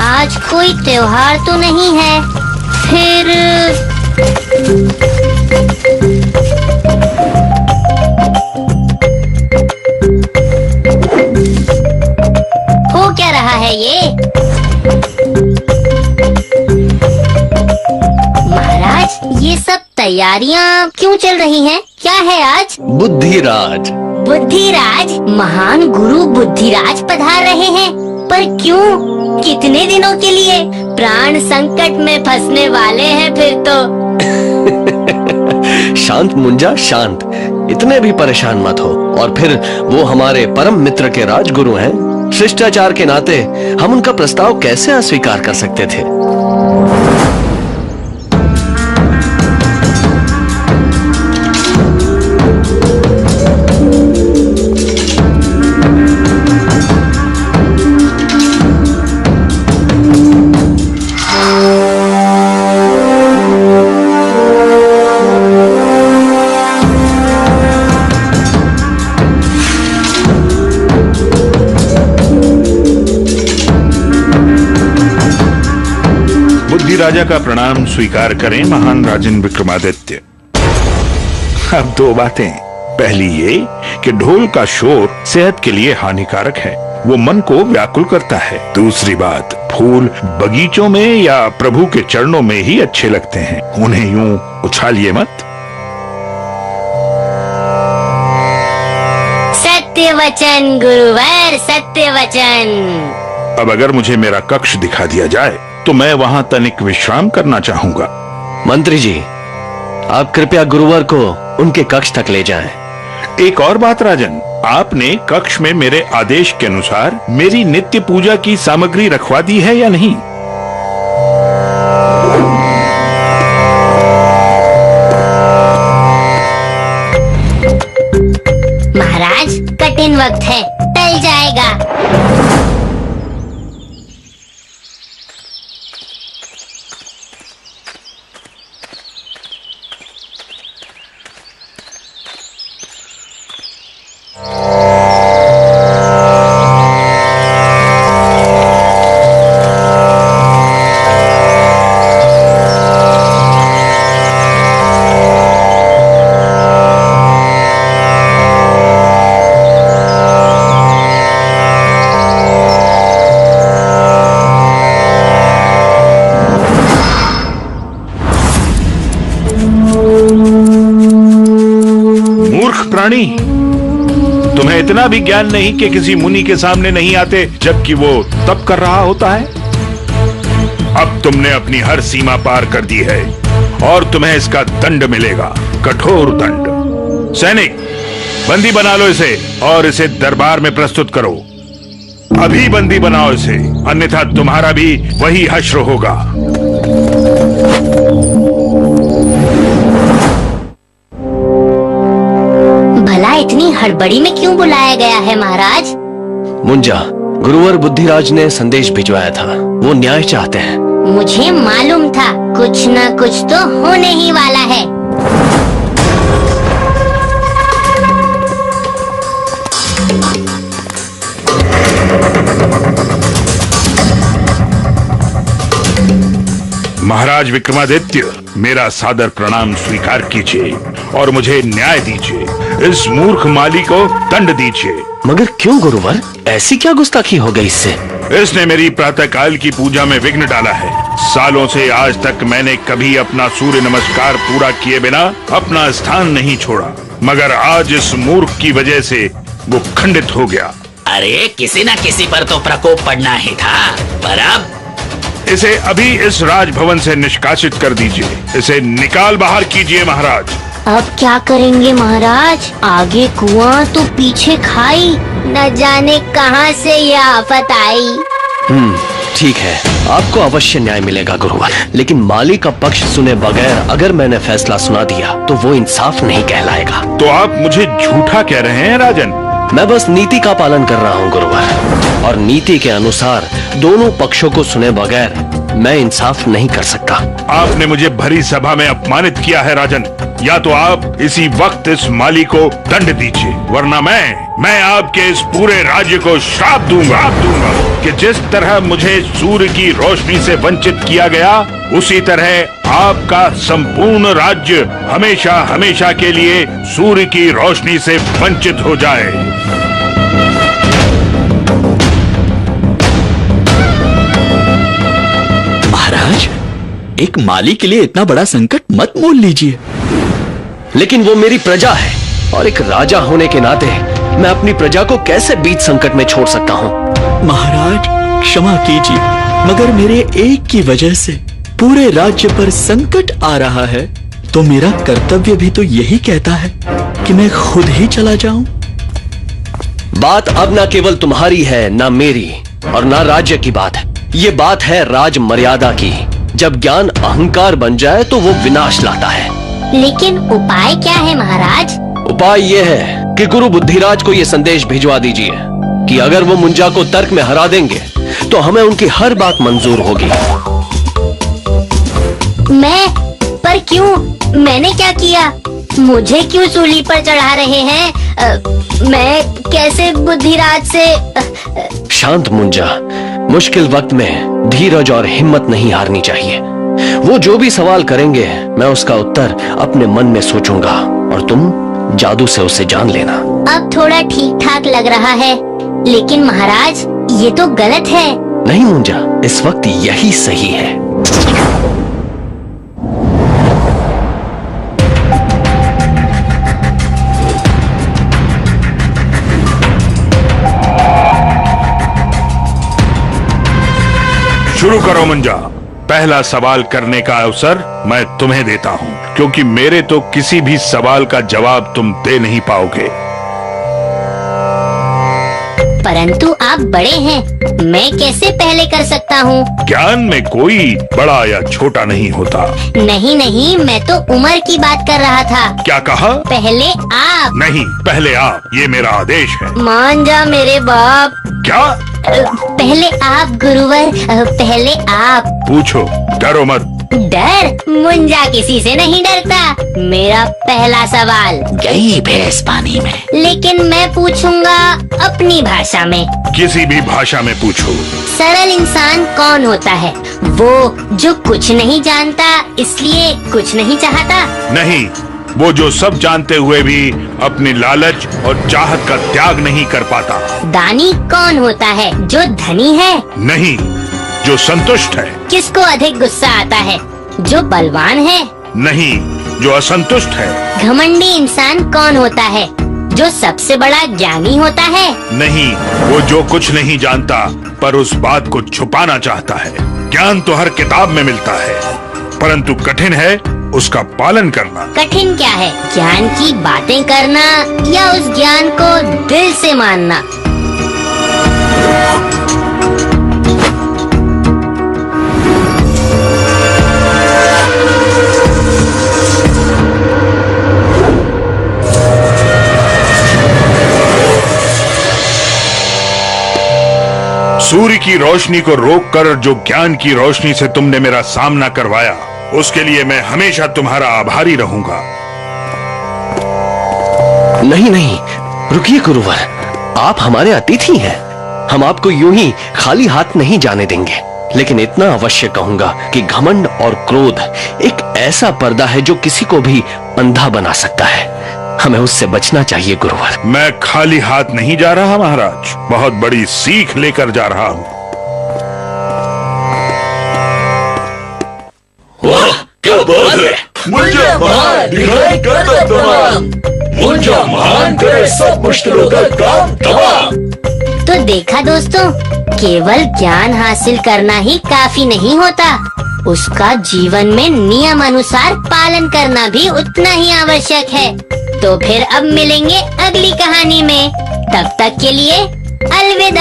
आज कोई त्योहार तो नहीं है, फिर हो क्या रहा है ये? महाराज, ये सब तैयारियां क्यों चल रही हैं? क्या है आज? बुद्धिराज। बुद्धिराज? महान गुरु बुद्धिराज पधार रहे हैं, पर क्यों? कितने दिनों के लिए? प्राण संकट में फंसने वाले हैं फिर तो। शांत मुंजा, शांत। इतने भी परेशान मत हो। और फिर वो हमारे परम मित्र के राजगुरु हैं। शिष्टाचार के नाते हम उनका प्रस्ताव कैसे अस्वीकार कर सकते थे? राजा का प्रणाम स्वीकार करें महान राजन विक्रमादित्य। अब दो बातें। पहली ये कि ढोल का शोर सेहत के लिए हानिकारक है, वो मन को व्याकुल करता है। दूसरी बात, फूल बगीचों में या प्रभु के चरणों में ही अच्छे लगते हैं, उन्हें यूं उछालिए मत। सत्य वचन गुरुवर, सत्य वचन। अब अगर मुझे मेरा कक्ष दिखा दिया जाए तो मैं वहां तनिक विश्राम करना चाहूंगा। मंत्री जी, आप कृपया गुरुवर को उनके कक्ष तक ले जाएं। एक और बात राजन, आपने कक्ष में मेरे आदेश के अनुसार मेरी नित्य पूजा की सामग्री रखवा दी है या नहीं? महाराज, कठिन वक्त है, टल जाएगा। प्राणी, तुम्हें इतना भी ज्ञान नहीं कि किसी मुनि के सामने नहीं आते जबकि वो तप कर रहा होता है? अब तुमने अपनी हर सीमा पार कर दी है और तुम्हें इसका दंड मिलेगा, कठोर दंड। सैनिक, बंदी बना लो इसे और इसे दरबार में प्रस्तुत करो। अभी बंदी बनाओ इसे, अन्यथा तुम्हारा भी वही हश्र होगा। इतनी हड़बड़ी में क्यों बुलाया गया है महाराज? मुंजा, गुरुवर बुद्धिराज ने संदेश भिजवाया था, वो न्याय चाहते हैं। मुझे मालूम था कुछ न कुछ तो होने ही वाला है। महाराज विक्रमादित्य, मेरा सादर प्रणाम स्वीकार कीजिए और मुझे न्याय दीजिए। इस मूर्ख माली को दंड दीजिए। मगर क्यों गुरुवर, ऐसी क्या गुस्ताखी हो गई इससे? इसने मेरी प्रातःकाल की पूजा में विघ्न डाला है। सालों से आज तक मैंने कभी अपना सूर्य नमस्कार पूरा किए बिना अपना स्थान नहीं छोड़ा, मगर आज इस मूर्ख की वजह से वो खंडित हो गया। अरे किसी न किसी पर तो प्रकोप पड़ना ही था, पर अब इसे अभी इस राजभवन से निष्कासित कर दीजिए। इसे निकाल बाहर कीजिए महाराज। अब क्या करेंगे महाराज? आगे कुआं तो पीछे खाई, न जाने कहां से यह आफत आई। ठीक है, आपको अवश्य न्याय मिलेगा गुरुवर, लेकिन माली का पक्ष सुने बगैर अगर मैंने फैसला सुना दिया तो वो इंसाफ नहीं कहलाएगा। तो आप मुझे झूठा कह रहे हैं राजन? मैं बस नीति का पालन कर रहा हूँ गुरुवर, और नीति के अनुसार दोनों पक्षों को सुने बगैर मैं इंसाफ नहीं कर सकता। आपने मुझे भरी सभा में अपमानित किया है राजन। या तो आप इसी वक्त इस माली को दंड दीजिए, वरना मैं आपके इस पूरे राज्य को श्राप दूंगा कि जिस तरह मुझे सूर्य की रोशनी से वंचित किया गया, उसी तरह आपका संपूर्ण राज्य हमेशा हमेशा के लिए सूर्य की रोशनी से वंचित हो जाए। महाराज, एक माली के लिए इतना बड़ा संकट मत मोल लीजिए। लेकिन वो मेरी प्रजा है, और एक राजा होने के नाते मैं अपनी प्रजा को कैसे बीच संकट में छोड़ सकता हूँ? महाराज क्षमा कीजिए, मगर मेरे एक की वजह से पूरे राज्य पर संकट आ रहा है, तो मेरा कर्तव्य भी तो यही कहता है कि मैं खुद ही चला जाऊं। बात अब ना केवल तुम्हारी है, ना मेरी, और ना राज्य की बात है। ये बात है राज मर्यादा की। जब ज्ञान अहंकार बन जाए तो वो विनाश लाता है। लेकिन उपाय क्या है महाराज? उपाय ये है कि गुरु बुद्धिराज को ये संदेश भिजवा दीजिए कि अगर वो मुंजा को तर्क में हरा देंगे तो हमें उनकी हर बात मंजूर होगी। पर क्यों? मैंने क्या किया? मुझे क्यों सूली पर चढ़ा रहे हैं? मैं कैसे बुद्धिराज से? शांत मुंजा, मुश्किल वक्त में धीरज और हिम्मत नहीं हारनी चाहिए। वो जो भी सवाल करेंगे मैं उसका उत्तर अपने मन में सोचूंगा, और तुम जादू से उसे जान लेना। अब थोड़ा ठीक ठाक लग रहा है, लेकिन महाराज ये तो गलत है। नहीं मुंजा, इस वक्त यही सही है। शुरू करो मुंजा। पहला सवाल करने का अवसर मैं तुम्हें देता हूँ, क्योंकि मेरे तो किसी भी सवाल का जवाब तुम दे नहीं पाओगे। परंतु आप बड़े हैं, मैं कैसे पहले कर सकता हूँ? ज्ञान में कोई बड़ा या छोटा नहीं होता। नहीं, मैं तो उम्र की बात कर रहा था। क्या कहा? पहले आप। नहीं, पहले आप, ये मेरा आदेश है। मान जा मेरे बाप। क्या? पहले आप गुरुवर, पहले आप। पूछो, डरो मत। डर? मुंजा किसी से नहीं डरता। मेरा पहला सवाल। गई भैंस पानी में। लेकिन मैं पूछूंगा अपनी भाषा में। किसी भी भाषा में पूछो। सरल इंसान कौन होता है? वो जो कुछ नहीं जानता इसलिए कुछ नहीं चाहता? नहीं, वो जो सब जानते हुए भी अपनी लालच और चाहत का त्याग नहीं कर पाता। दानी कौन होता है? जो धनी है? नहीं, जो संतुष्ट है। किसको अधिक गुस्सा आता है? जो बलवान है? नहीं, जो असंतुष्ट है। घमंडी इंसान कौन होता है? जो सबसे बड़ा ज्ञानी होता है? नहीं, वो जो कुछ नहीं जानता पर उस बात को छुपाना चाहता है। ज्ञान तो हर किताब में मिलता है, परंतु कठिन है उसका पालन करना। कठिन क्या है? ज्ञान की बातें करना या उस ज्ञान को दिल से मानना? सूर्य की रोशनी को रोककर जो ज्ञान की रोशनी से तुमने मेरा सामना करवाया, उसके लिए मैं हमेशा तुम्हारा आभारी रहूंगा। नहीं, रुकिए गुरुवर, आप हमारे अतिथि हैं। हम आपको यूं ही खाली हाथ नहीं जाने देंगे। लेकिन इतना अवश्य कहूंगा कि घमंड और क्रोध एक ऐसा पर्दा है जो किसी को भी अंधा बना सकता है। हमें उससे बचना चाहिए गुरुवर। मैं खाली हाथ नहीं जा रहा महाराज, बहुत बड़ी सीख लेकर जा रहा हूँ। क्या बात है? मुंजा महान दिखाई करता तमाम। मुंजा महान करे सब मुश्किलों का काम तमाम। तो देखा दोस्तों, केवल ज्ञान हासिल करना ही काफी नहीं होता, उसका जीवन में नियम अनुसार पालन करना भी उतना ही आवश्यक है। तो फिर अब मिलेंगे अगली कहानी में। तब तक के लिए अलविदा।